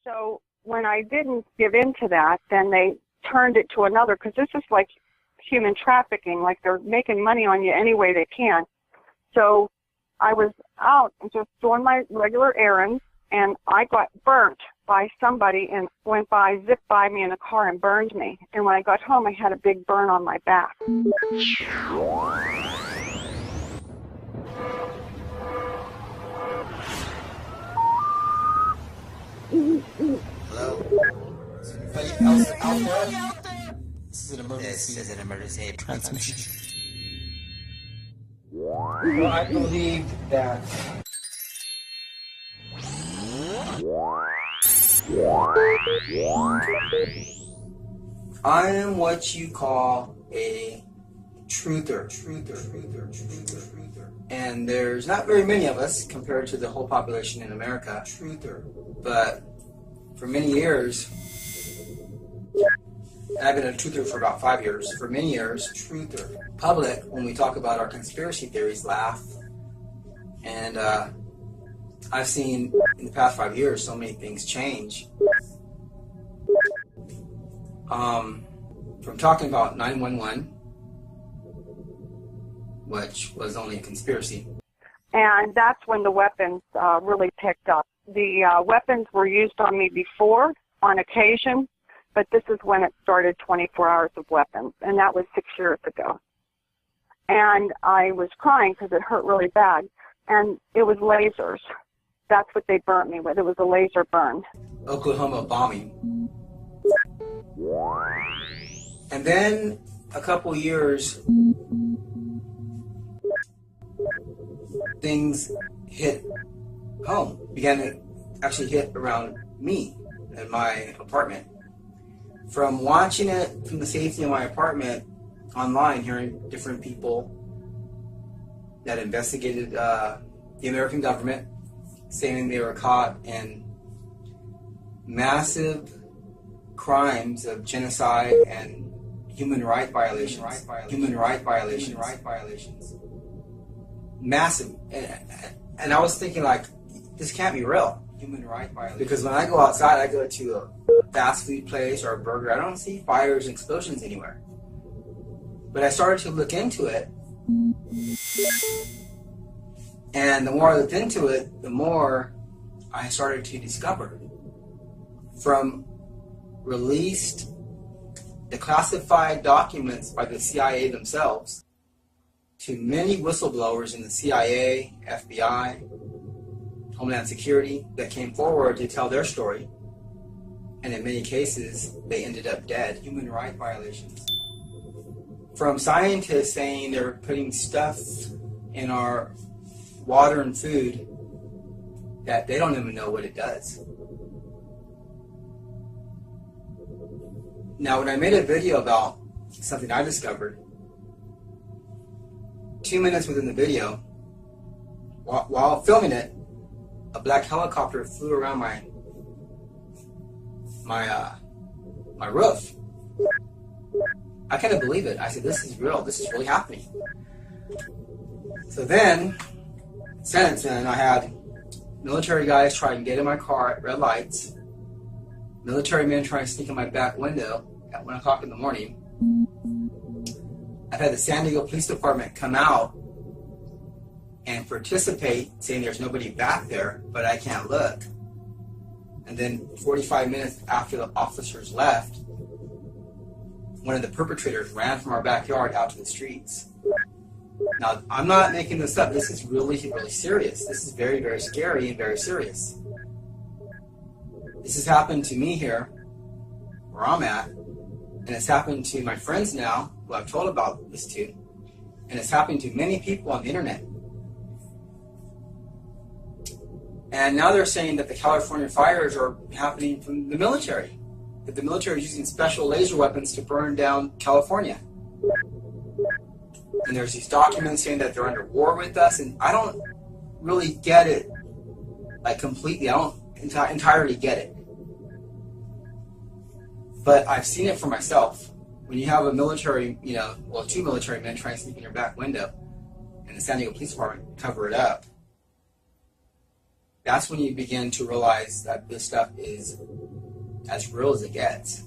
So when I didn't give in to that, then they turned it to another, because this is like human trafficking, like they're making money on you any way they can. So I was out and just doing my regular errands, and I got burnt by somebody and went by, zipped by me in a car and burned me. And when I got home, I had a big burn on my back. Hello? Is anybody else out there? This is an emergency transmission. Well, I believe that I am what you call a truther. And there's not very many of us compared to the whole population in America. But for many years, and I've been a truther for about 5 years. For many years, public, when we talk about our conspiracy theories, laugh. And I've seen in the past 5 years so many things change. From talking about 911, which was only a conspiracy. And that's when the weapons really picked up. The weapons were used on me before, on occasion, but this is when it started, 24 hours of weapons, and that was 6 years ago. And I was crying because it hurt really bad, and it was lasers. That's what they burnt me with. It was a laser burn. Oklahoma bombing. And then a couple years, things hit home, began to actually hit around me in my apartment. From watching it from the safety of my apartment online, hearing different people that investigated the American government saying they were caught in massive crimes of genocide and human rights violations. Massive. And I was thinking, like, this can't be real. Because when I go outside, I go to a fast food place or a burger, I don't see fires and explosions anywhere. But I started to look into it, and the more I looked into it, the more I started to discover. From released, declassified documents by the CIA themselves, to many whistleblowers in the CIA, FBI, Homeland Security that came forward to tell their story, and in many cases they ended up dead. Human rights violations. From scientists saying they're putting stuff in our water and food that they don't even know what it does. Now, when I made a video about something I discovered, 2 minutes within the video, while filming it, a black helicopter flew around my roof. I couldn't believe it. I said, this is real. This is really happening. So then, since then, I had military guys try and get in my car at red lights, military men trying to sneak in my back window at 1 o'clock in the morning. I've had the San Diego Police Department come out and participate, saying there's nobody back there, but I can't look. And then 45 minutes after the officers left, one of the perpetrators ran from our backyard out to the streets. Now, I'm not making this up. This is really, really serious. This is very, very scary and very serious. This has happened to me here, where I'm at, and it's happened to my friends now, who I've told about this to, and it's happened to many people on the internet. And now they're saying that the California fires are happening from the military, that the military is using special laser weapons to burn down California. And there's these documents saying that they're under war with us, and I don't really get it, like, completely. I don't entirely get it. But I've seen it for myself. When you have a military, two military men trying to sneak in your back window, and the San Diego Police Department cover it up, that's when you begin to realize that this stuff is as real as it gets.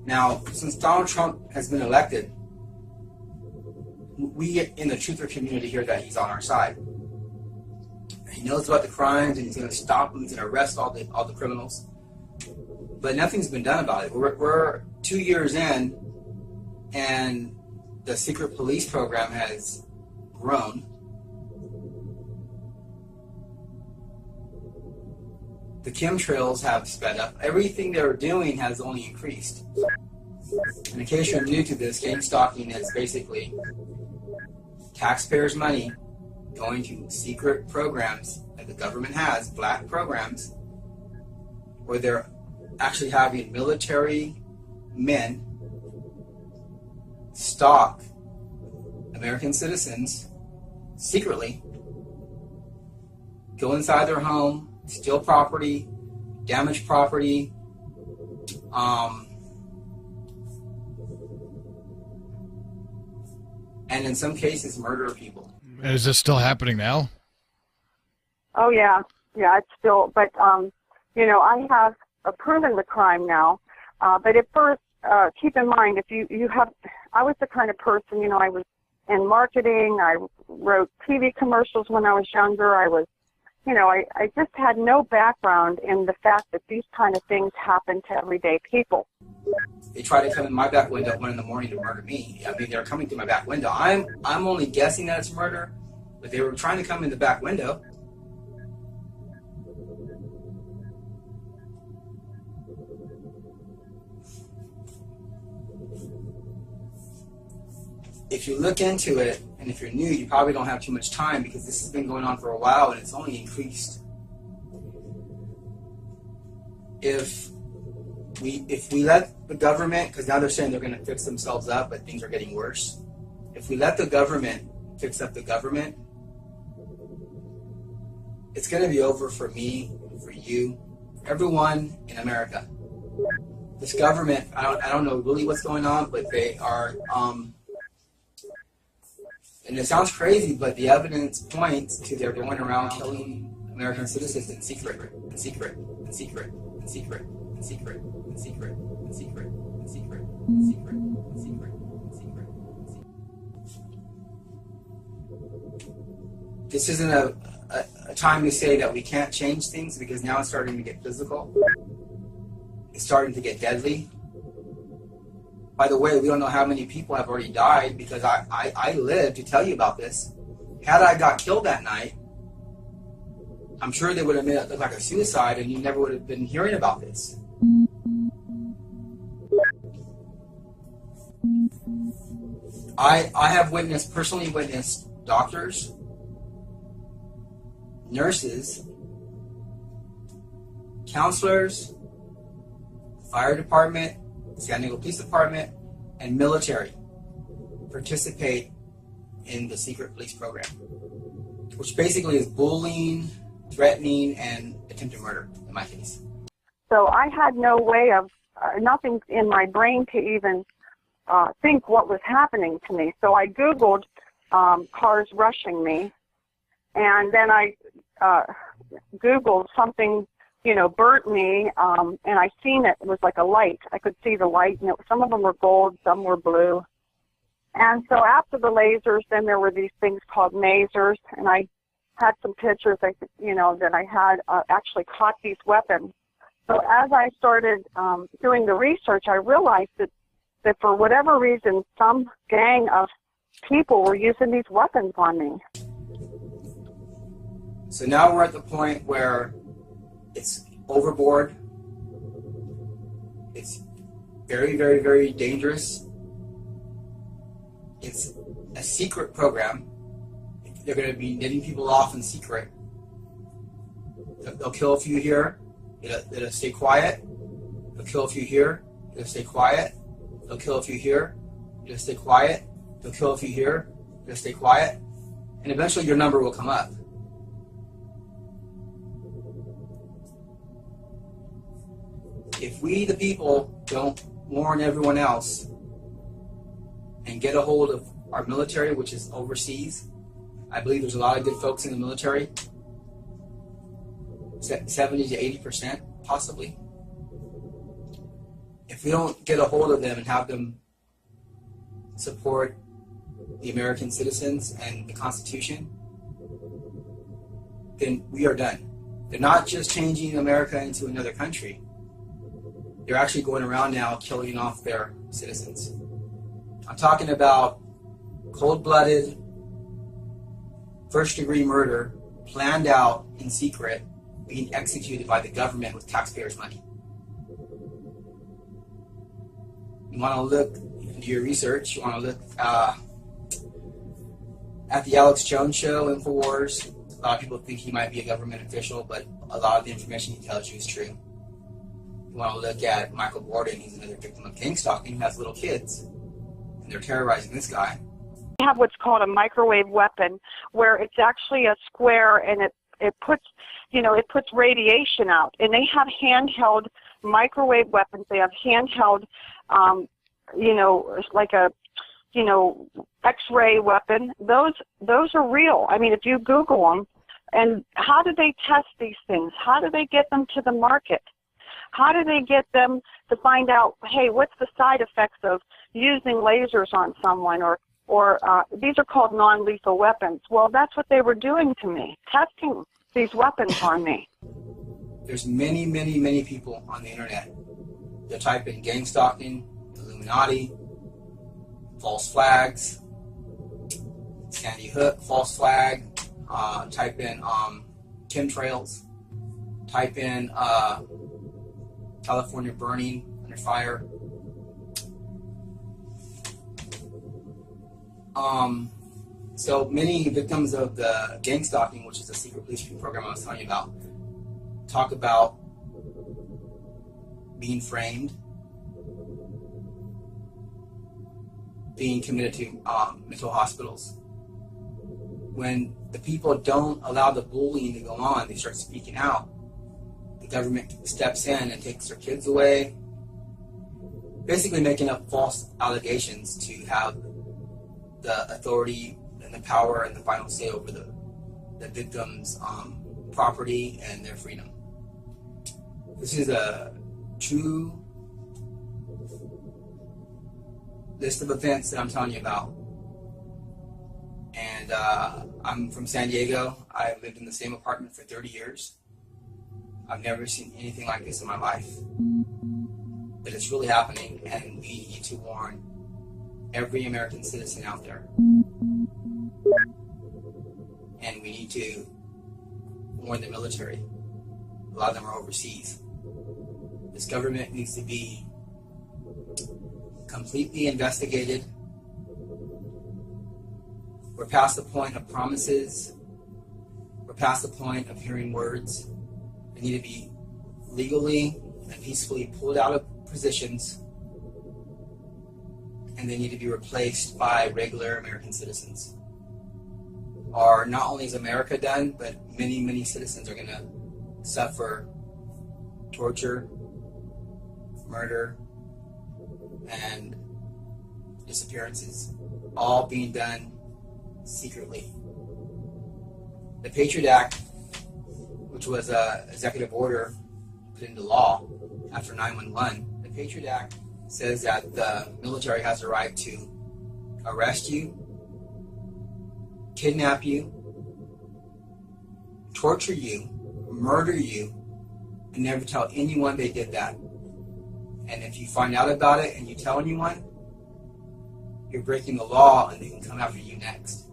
Now, since Donald Trump has been elected, we in the truther community hear that he's on our side. He knows about the crimes, and he's going to stop them. He's going to arrest all the criminals. But nothing's been done about it. We're 2 years in, and the secret police program has grown. The chemtrails have sped up. Everything they're doing has only increased. And in case you're new to this, gang stalking is basically taxpayers' money going to secret programs that the government has, black programs, where they're actually having military men stalk American citizens secretly, go inside their home, steal property, damage property, and in some cases murder people. Is this still happening now? Oh yeah, it's still. But I have proven the crime now. But at first, keep in mind, if you have, I was the kind of person, I was in marketing. I wrote TV commercials when I was younger. I was, I just had no background in the fact that these kind of things happen to everyday people. They try to come in my back window at 1 in the morning to murder me. I mean, they're coming through my back window. I'm only guessing that it's murder, but they were trying to come in the back window. If you look into it, and if you're new, you probably don't have too much time because this has been going on for a while and it's only increased. If we let the government, because now they're saying they're going to fix themselves up, but things are getting worse. If we let the government fix up the government, it's going to be over for me, for you, for everyone in America. This government, I don't know really what's going on, but they are, and it sounds crazy, but the evidence points to they're going around killing American citizens in secret, in secret, in secret, in secret, in secret, in secret, in secret, in secret, in secret, in secret, in secret, in secret. This isn't a time to say that we can't change things, because now it's starting to get physical. It's starting to get deadly. By the way, we don't know how many people have already died, because I lived to tell you about this. Had I got killed that night, I'm sure they would have made it look like a suicide and you never would have been hearing about this. I have personally witnessed doctors, nurses, counselors, fire department, San Diego Police Department, and military participate in the secret police program, which basically is bullying, threatening, and attempted murder, in my case. So I had no way of, nothing in my brain to even think what was happening to me. So I Googled cars rushing me, and then I Googled something, burnt me, and I seen it. It was like a light. I could see the light, and some of them were gold, some were blue. And so after the lasers, then there were these things called masers, and I had some pictures, that I had actually caught these weapons. So as I started doing the research, I realized that for whatever reason, some gang of people were using these weapons on me. So now we're at the point where it's overboard. It's very, very, very dangerous. It's a secret program. They're going to be knitting people off in secret. They'll kill a few here. It'll stay quiet. They'll kill a few here. It'll stay quiet. They'll kill a few here. It'll stay quiet. They'll kill a few here. It'll stay quiet. And eventually your number will come up. If we, the people, don't warn everyone else and get a hold of our military, which is overseas, I believe there's a lot of good folks in the military, 70 to 80% possibly. If we don't get a hold of them and have them support the American citizens and the Constitution, then we are done. They're not just changing America into another country. They're actually going around now killing off their citizens. I'm talking about cold-blooded, first-degree murder, planned out in secret, being executed by the government with taxpayers' money. You want to look into your research. You want to look at the Alex Jones show, InfoWars. A lot of people think he might be a government official, but a lot of the information he tells you is true. You want to look at Michael Borden. He's another victim of gang stalking who has little kids, and they're terrorizing this guy. We have what's called a microwave weapon, where it's actually a square, and it puts radiation out. And they have handheld microwave weapons. They have handheld, like a, X-ray weapon. Those are real. I mean, if you Google them, and how do they test these things? How do they get them to the market? How do they get them to find out, hey, what's the side effects of using lasers on someone, or these are called non-lethal weapons. Well, that's what they were doing to me, testing these weapons on me. There's many, many, many people on the internet that type in gang stalking, Illuminati, false flags, Sandy Hook, false flag, type in chemtrails, type in California burning under fire. So many victims of the gang stalking, which is the secret police program I was telling you about, talk about being framed, being committed to mental hospitals. When the people don't allow the bullying to go on, they start speaking out. The government steps in and takes their kids away, basically making up false allegations to have the authority and the power and the final say over the victim's property and their freedom. This is a true list of events that I'm telling you about. And I'm from San Diego. I've lived in the same apartment for 30 years. I've never seen anything like this in my life. But it's really happening, and we need to warn every American citizen out there. And we need to warn the military. A lot of them are overseas. This government needs to be completely investigated. We're past the point of promises. We're past the point of hearing words. They need to be legally and peacefully pulled out of positions, and they need to be replaced by regular American citizens. Or not only is America done, but many, many citizens are going to suffer torture, murder, and disappearances, all being done secretly. The Patriot Act, which was an executive order put into law after 9/11, the Patriot Act says that the military has the right to arrest you, kidnap you, torture you, murder you, and never tell anyone they did that. And if you find out about it and you tell anyone, you're breaking the law and they can come after you next.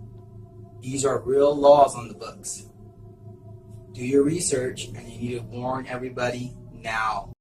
These are real laws on the books. Do your research, and you need to warn everybody now.